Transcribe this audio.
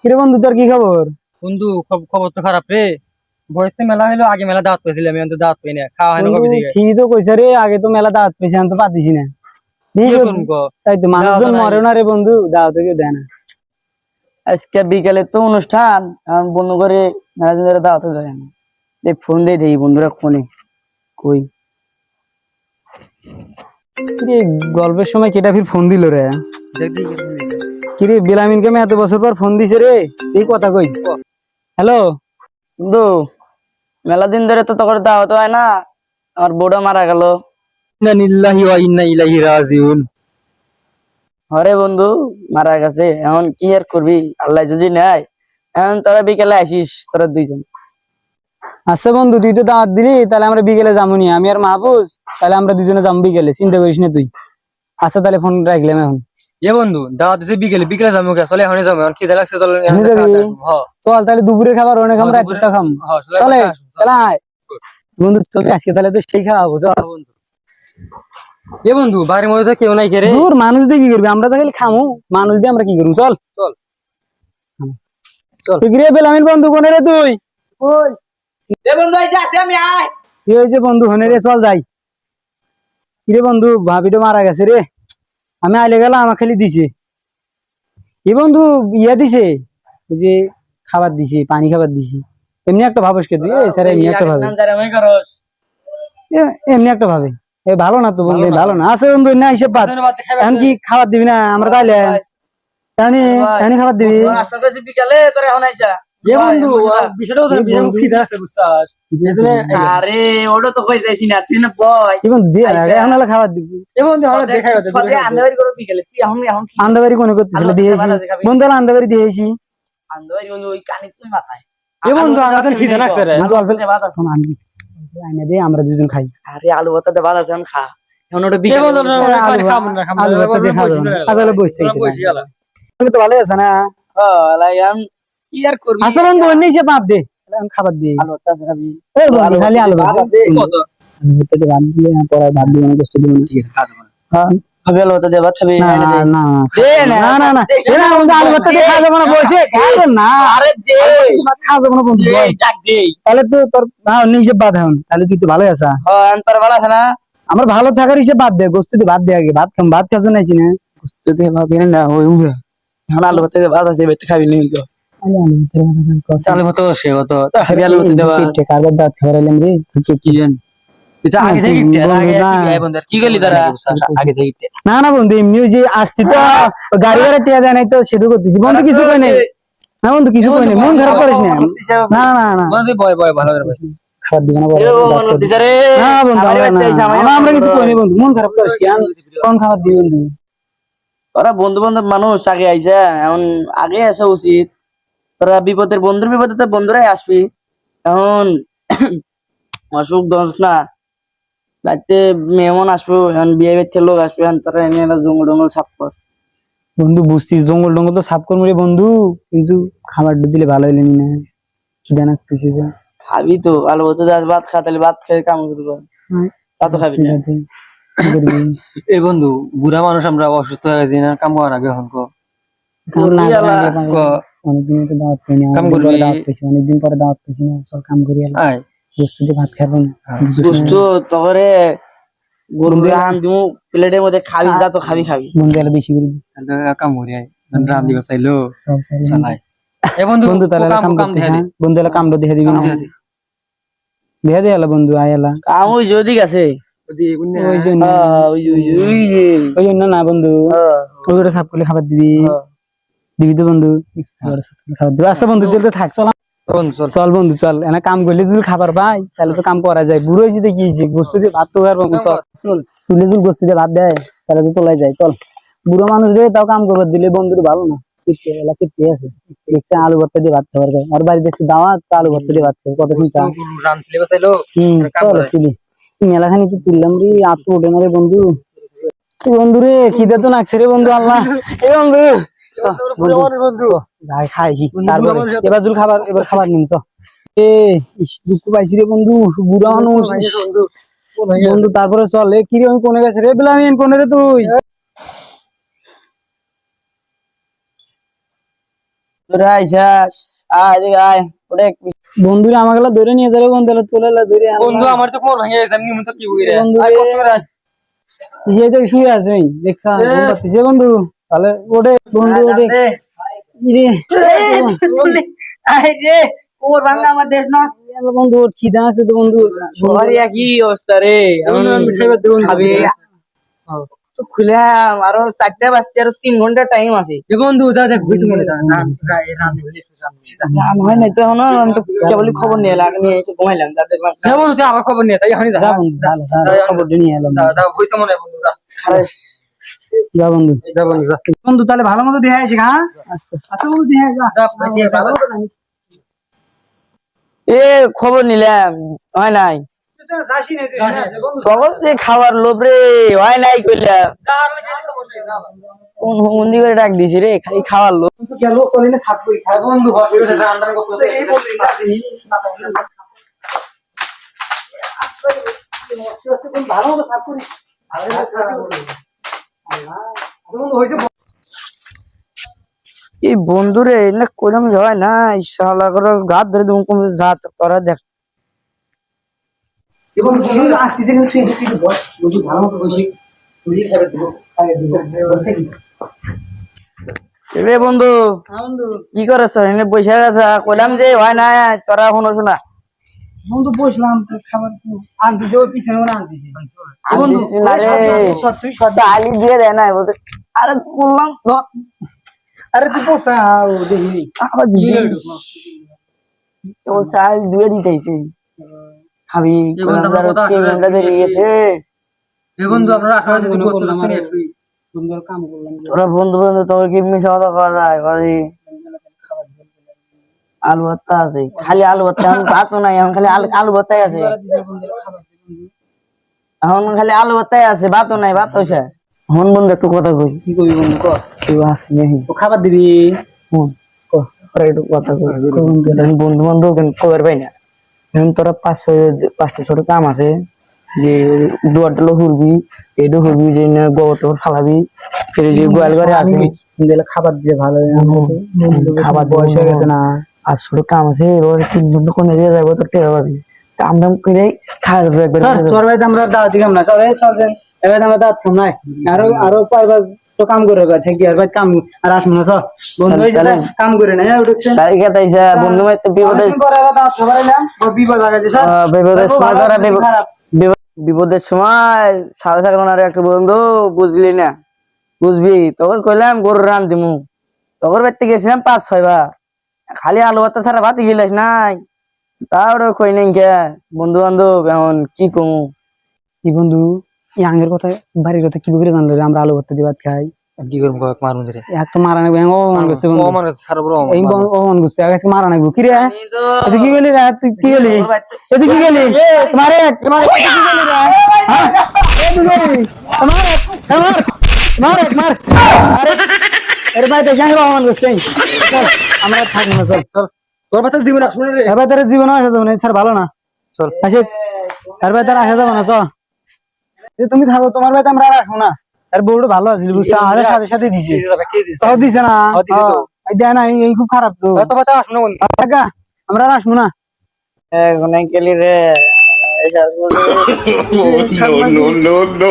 কিরে বন্ধু, তোর কি খবর? বন্ধু খবর তো খারাপ রে। বয়সে মেলা হলো, আগে মেলা দাওয়াত পেয়েছিলাম, আমি তো দাওয়াত পাই না, খাওয়া হয় না বন্ধু কবে থেকে। ঠিকই তো কইছে রে, আগে তো মেলা দাওয়াত পেয়েছি, আমি তো পাতিছি না। কি ঠিক করুম ক? তাই তো, দাওয়াত মানুষজন নাই। মরে না রে বন্ধু, দাওয়াত কেউ দেয় না। আজকে বিকেলে তো অনুষ্ঠান, এখন বন্ধু করে মেলাদিন ধরে দাওয়াতে যায় না। ফোন দিয়ে দেই বন্ধুরা ফোনে কই। কিরে, গল্পের সময় কেটা ফির ফোন দিল রে? দেখ দেখি কি ফোন দিছে। কিরে, বিলামিনকে আমি এত বছর পর ফোন দিছে রে, এই কথা কই। হ্যালো বন্ধু, মেলাদিন ধরে তো তোর দাওয়াত হয় না, আমার বউটা মারা গেল। ইন্না লিল্লাহি ওয়া ইন্না ইলাইহি রাজিউন। হরে বন্ধু, মারা গেছে, এখন কি আর করবি, আল্লাহ যদি নেয়। এখন তোরা বিকেলে আসিস, তোরা দুইজন। আচ্ছা বন্ধু, তুই তো দাওয়াত দিলি, তাহলে আমরা বিকেলে যাবো নি, আমি আর মাহফুজ, তাহলে আমরা দুজনে যাবো বিকেলে, চিন্তা করিস না তুই। আচ্ছা তাহলে ফোন রাখলাম এখন। এ বন্ধু, দাওয়াত দিছে বিকেলে, বিকেলে যাবো কে? চলে এখনই যাবো, এখন খিদে লাগছে, চল এখন এখনই যাবি? খাওয়া দাওয়া করবো। হ্যাঁ চল তাহলে দুপুরে খাবার অনেক, আমরা রাত্রে খাম। হ্যাঁ, চলে চলে কথা আসুন, চল। চলে আয়। বন্ধু চল, আজকে তাহলে তো সেই খাওয়াবো, চল। হ্যাঁ, বন্ধু। এ বন্ধু, বাড়ির মধ্যে তো কেউ নাই কে রে? দূর, মানুষ দিয়ে কি করবি, আমরা তো খালি খামু, মানুষ দিয়ে আমরা কি করবো, চল। চল চল। তুই কিরে বেলামিন বন্ধু, কোনে রে তুই? ওই এ বন্ধু, এই যে আসি আমি, আয়। কি হয়েছে বন্ধু, হনে রে, চল যাই। কিরে বন্ধু, ভাবিটা মারা গেছে রে, আমি আইলে গেলাম, আমার খালি দিছে। কি বন্ধু, ইয়া দিছে, ওই যে খাবার দিছে, পানি খাবার দিছে। এমনি একটা ভাবস কে তুই, স্যার এমনি একটা ভাবে, এমনি একটা ভাবে। এ ভালো না তো বন্ধু, ভালো না আছে বন্ধু, না হিসেব বাদ। এখন কি খাবার দিবি না, আমরা তাইলে এখনই খাবার দিবি? বিকালে তোর এখন আইসা এ বন্ধু, বিষয়টা তো বন্ধু। খিদে লাগছে, বুঝছাস? আরে ওটা তো কইতেছি না, তুই না বয়। কি বন্ধু দিয়ে এখন হলে খাবার দিবি? এ বন্ধু, আমরা দেখাই হতে আন্দাবাড়ি করে বিকেলে, তুই এখন এখন কি আন্দাবাড়ি কোনে করতে আলু দিয়েছি ভাত আছে খাবি? বন্ধু, আন্দাবাড়ি দিয়েছি। আন্দাবাড়ি বন্ধু ওই কানে তুই মাথায়। এ বন্ধু, আমার তো খিদে লাগছে রে। আলু ভাতে ভাত আছে। আইনা দিয়ে আমরা দুজন খাই। আরে আলু ভাতে ভাত আছে, এখন খা। এখন ওটা এ বিকেলে বন্ধু, বলবো। আলু খাবো না, খাবো না, আলু ভাতটা দিয়ে খাবো না, তাহলে বসে থাকতে বসে গেলাম। তুমি তো ভালো আছে না? লাগাম কি আর করবি? আচ্ছা বন্ধু, অন্য হিসেবে বাদ দে, এখন খাবার দিয়ে আলু ভাত আছে খাবি? এ বন্ধু, খালি আলু ভাত আছে কত? আলু ভাতটা বাদ দিলে পরে ভাত দিব না, কষ্ট দিব না। ঠিক আছে, খাবো না। হ্যাঁ, খাবি আলু ভাতে দিয়ে ভাত খাবি? না এনে দে। না দে না না না না, এ না বন্ধু, আলু ভাতটা দিয়ে খাওয়া যাবে না, বসে খাবে না। আরে দে, ভাত খাওয়া যাবে না বন্ধু, দে, বল। ডাক দে। তাহলে তো তোর অন্য হিসেবে বাদ, এখন তাহলে তুই তো ভালো আছা। হ্যাঁ, তোর ভালো আছে না? আমার ভালো থাকার হিসেবে বাদ দে, গোস্ত দিয়ে ভাত দে, আগে ভাত খাম, ভাত খাচ্ছ নাইছি না। গোস্ত দিয়ে ভাত এনে না, ওই উড়ে। এখন আলু ভাতে দিয়ে ভাত আছে, বেতে খাবি নি তো? চালু মতো সে হতো খাবি আলু ভাতে দিয়ে ভাত? কারবার দাঁত খাবার এলাম রে, কি জানি। এটা আগে থেকে গিফট, আগে না। কি বন্ধু, কি করলি তারা? আগে থেকে gift। না না বন্ধু, এমনি ওই যে আসছি তো, গাড়ি ভাড়া টিয়া দেয় নাই তো, সেটু করতেছি বন্ধু, কিছু কই নাই। না বন্ধু, কিছু কই নাই, মন খারাপ করিস না। না না না, বন্ধু বয় বয়, ভালো করে বয়। খাবার দিবে না বলে। এরকম দিছে রে। না বন্ধু, আমার আমরা বাড়িতে এসে আমায় আমরা কিছু কই নাই বন্ধু, মন খারাপ করিস কেন, কোন খাবার দিবি বন্ধু? ওরা বন্ধু বান্ধব মানুষ, আগে আইসা, এখন আগে আসা উচিত। তোরা বিপদের, বন্ধুর বিপদে তো বন্ধুরাই আসবি। এখন অসুখ দোষ না, রাতে মেহমান আসবো, এখন বিয়ে বাড়িতে লোক আসবে, এখন তারা এনে জঙ্গল টঙ্গল সাফ কর। বন্ধু বুঝছিস, জঙ্গল টঙ্গল তো সাফ করবো রে বন্ধু, কিন্তু খাবারটা দিলে ভালো হইলে নি না, খিদে নাকতেছি যে। খাবি তো, আলু ভাতে দিয়ে ভাত খা, তাহলে ভাত খেয়ে কাম করবো। তা তো খাবি না। কি করবি? এই বন্ধু, বুড়া মানুষ, আমরা অসুস্থ হয়ে গেছি না, কাম করার আগে এখন কাম না করবি করে আলা। আনলে পাগল। অনেকদিন তো দাওয়াত পাইনি, কাম অনেকদিন পরে করবি। দাওয়াত পাইছি, অনেকদিন পরে দাওয়াত পাইছি না, চল কাম করি এলা। আয় গোস্ত দিয়ে ভাত খাবো না, গোস্ত তবে গরুর রান দিমু প্লেটের মধ্যে, খাবি যা তো খাবি খাবি। বন্ধু এলা বেশি করে দিই। কাম করি, আয় রান দিবা চাইলো চল চল চালাই। এ বন্ধু, বন্ধু তাহলে এলা কাম কাম করতেছি, দেখা দে। বন্ধু এলা কামটা দেখে দিবি না, কাম দেখা দে। দেখে দে এলা বন্ধু, আয় এলা। কাম ওই যদি গেছে, ওই জন্য ওই জন্য না বন্ধু, ওইটা সাফ করলে খাবার দিবি, দিবি তো বন্ধু, ওইটা সাফ করলে খাবার দিবি। আচ্ছা বন্ধু, তুই তো থাক, চল বন্ধু চল। চল বন্ধু চল, এনা কাম করলে যদি খাবার পাই তাহলে তো কাম করা যায়, বুড়ো হয়েছি দেখি গোস্ত দিয়ে ভাত তো পারবো, চল তুলে যদি গোস্ত দিয়ে ভাত দেয় তাহলে তো তোলাই যায়, চল। বুড়ো মানুষ রে, তাও কাম করবার দিলে বন্ধুর ভালো না, কিপ্টে আছে, দেখছে আলু ভর্তা দিয়ে ভাত খাবার খায়, আর বাড়ি দেখছে দাওয়াত, তো আলু ভর্তা দিয়ে ভাত খাবে, কত চিন্তা। রান দিবা চাইলো কাম চল করে। তুলি, মেলাখানি কি তুললাম রে, আর তো ওঠে না রে বন্ধু, বন্ধু রে খিদে তো লাগছে রে বন্ধু, আল্লাহ এ বন্ধু যাই খাই, তারপরে এবার জুল খাবার, এবার খাবার নিন চ। এ ইস, দুঃখ পাইছি রে বন্ধু, বুড়া মানুষ ইস। বন্ধু তারপরে চল, এ কিরে আমি কোনে গেছে রে, বিলামিন কোনে রে তুই? তোরা আইসাস আয় এদিকে আয় ওটা বন্ধুরা আমাকে ধরে নিয়ে যাবে বন্ধুরা তোলা ধরে বন্ধু আমার তো কোমর ভেঙে গেছে আমি তো কি হই রে বন্ধু আয় কষ্ট করে আয়। যে তো শুয়ে আছে দেখছা যে বন্ধু তাহলে ওটে বন্ধু ওটে ইরে আয় রে কোমর ভাঙা আমার দেশ না বন্ধু ওর খিদা আছে তো বন্ধু সবারই একই অবস্থা রে বন্ধু আমি খাইবার দেব খাবি তো খুলে আরো 4টা বাজতে আরো 3 ঘন্টা টাইম আছে এ বন্ধু যা দেখ হইছে মনে যা না এই রাত হইলে একটু জানবি রান হয় নাই তো এখন আমি তো কেবলই খবর নিয়ে এলাম আমি এসে ঘুমাইলাম তা দেখলাম যা বন্ধু তুই আবার খবর নিয়ে তাই এখনই যা যা বন্ধু যা খবর নিয়ে এলাম যা হইছে মনে বন্ধু যা যা বন্ধু যা বন্ধু যা বন্ধু তাহলে ভালো মতো দেখে আসি হ্যাঁ আচ্ছা বন্ধু দেখে যা যা ভালো এ খবর নিলাম হয় নাই যাসি না তখন যে খাওয়ার লোভ রে হয় নাই কইলাম কোন হুমন্দি করে ডাক দিছি রে খালি খাওয়ার লোভ গেল কলিনে সাত করি খাই বন্ধু ঘরে রান্না করতে এই বললি না ভালো মতো সাত করি এই বন্ধুরে না কইলাম যে হয় না শালা করে গাত ধরে তুমি কোন জাত তোরা দেখ এবং আসতেছে কিন্তু তুই বল বুঝি ভালো মতো বসি বুঝি খাবে দেবো খাবে দেবো বসে কি রে বন্ধু হ্যাঁ বন্ধু কি করছ এনে পয়সা গেছে কইলাম যে হয় না তোরা শুনো শোনা বন্ধু বসলাম খাবার আনতেছে ওই পিছনে ওরা আনতেছে বন্ধু তুই আলি দিয়ে দেয় না বলতে আরে বললাম আরে তুই পোষা দেখি তোর চাল দিয়ে দিতেছি খাবি এই বন্ধু আমার কথা ঘন্টা ধরে গেছে এ বন্ধু আমরা আশা আছে তুই বস্তু শুনে আসবি বন্ধুর কাম করলাম তোরা বন্ধু বন্ধু তোকে কি মিশা কথা কওয়া যায় কদি আলু ভর্তা আছে খালি আলু ভর্তা এখন ভাতও নাই এখন খালি আলু ভর্তাই আছে এখন খালি আলু ভর্তাই আছে ভাতও নাই ভাত হইছে হন বন্ধু একটু কথা কই কি করবি বন্ধু ক তুই আস নেহি ও খাবার দিবি হুন ক পরে একটু কথা কই বন্ধু বান্ধব কেন কইর পাই না এখন তোরা 5টা ছোট কাম আছে যে দুয়ারটা হুরবি এডো হুরবি যে গোবর ফালাবি ফিরে যে গোয়াল ঘরে আছে দিলে খাবার দিয়ে ভালো খাবার বয়স হয়ে গেছে না আর ছোট কাম আছে এবার 3 ঘন্টা কোনে দিয়ে যাবো তো টের পাবি কাম দাম করে খাওয়া যাবে একবার তোর বাড়িতে আমরা দাওয়াত দিলাম না সবাই চলছেন এবার আমরা দাওয়াত খাম নাই আরো কয়েকবার তো কাম করে থাকি আর ভাই কাম আর আসবো না সব বন্ধু হয়েছে কাম করে না উঠছেন তারিখে তাইছে বন্ধু মাইতে বিপদে দাওয়াত খাবার এলাম বিপদ লাগাইছে সব বিপদের সময় ধরা বিপদের সময় সাথে থাকলো না একটা বন্ধু বুঝলি না বুঝবি তখন কইলাম গরু রান দিমু তখন বাড়িতে গেছিলাম 5-6 বার খালি আলু ভর্তা ছাড়া ভাত গিলাস নাই তাও কই নাই কে বন্ধু বান্ধব এখন কি কমু কি বন্ধু এই আঙ্গের কথা বাড়ির কথা কি করে জানলো রে আমরা আলু ভর্তা দিয়ে ভাত খাই কি করব মারুন রে এক তো মারা নাকবে ও মন করছে বন্ধু ও মানে সারা বড় এই ও মন করছে আগে মারা নাকবো কি রে তুই কি গেলি রে তুই কি গেলি তুই কি গেলি তোমারে তোমারে কি গেলি রে হ্যাঁ এ তুই গেলি তোমারে মার মার আরে এর ভাই তো জানি মন করছে চল আমরা থাকবো না চল চল তোর কথা জীবন শুনে রে এবার তোর জীবন আসা যাবে না স্যার ভালো না চল আসে এর ভাই তোর আসা যাবে না চল তুমি থাকো তোমার ভাই তো আমরা রাখবো না আর বউটা ভালো আছিল বুঝছো আমাদের সাথে সাথে দিছে তাও দিছে না দেয় না এই খুব খারাপ তো তো কথা আসুন বন্ধু আমরা আসবো না এখন গেলি রে no, no, no.